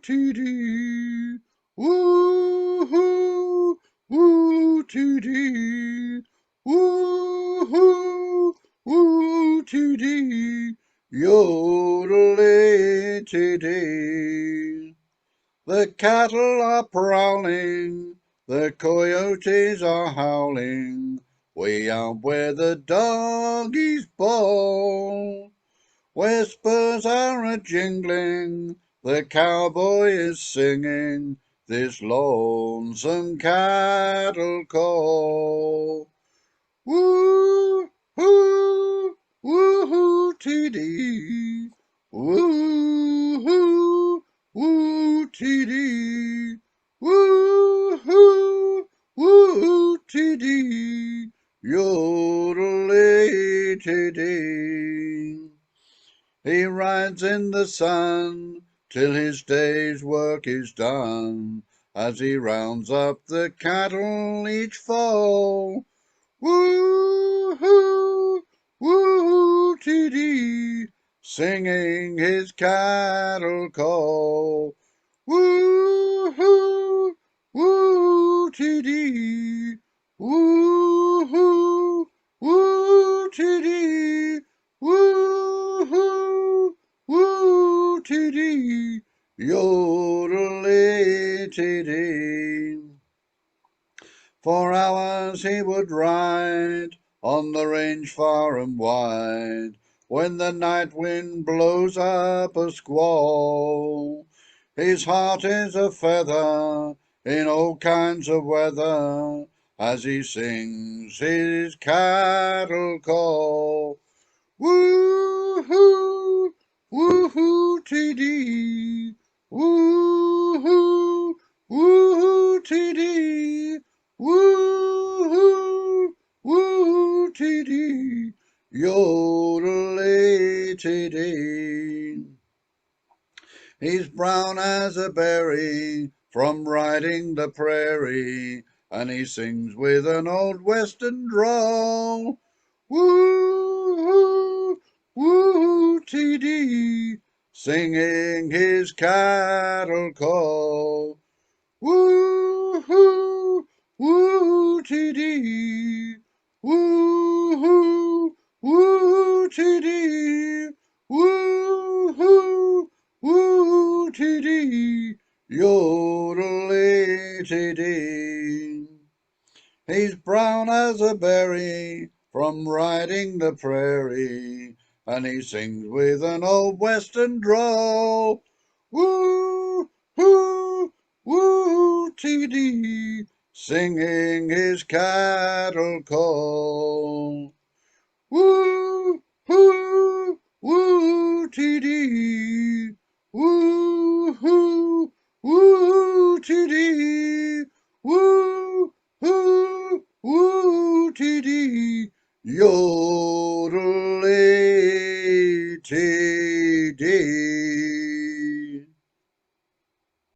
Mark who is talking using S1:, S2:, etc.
S1: TD, woo-hoo, woo TD, woo-hoo, woo TD, yodelay TD. The cattle are prowling, the coyotes are howling, way out where the doggies bawl. Where spurs are a-jingling, the cowboy is singing this lonesome cattle call. Woo-hoo, woo-hoo, TD, woo-hoo, woo, TD, woo-hoo, woo, TD, yodelay, TD. He rides in the sun till his day's work is done, as he rounds up the cattle each fall. Woo-hoo, woo, TD, singing his cattle call. Woo-hoo, woo, TD, woo-hoo, woo, TD, woo-hoo, woo, TD, yodelay, TD. For hours he would ride on the range far and wide, when the night wind blows up a squall. His heart is a feather in all kinds of weather, as he sings his cattle call. Woo-hoo, woo-hoo, TD, woo-hoo, woo-hoo, TD, woo-hoo, woo, TD, yodelay, TD. He's brown as a berry from riding the prairie, and he sings with an old western drawl. Woo-hoo, woo, TD, singing his cattle call. Woo-hoo, woo, TD, woo-hoo, woo, TD, woo-hoo, woo, TD, yodelay, TD. He's brown as a berry from riding the prairie, and he sings with an old western drawl. Woo-hoo, woo, TD, singing his cattle call. Woo-hoo, woo, TD, woo-hoo, woo, TD, woo-hoo, woo, TD, yo.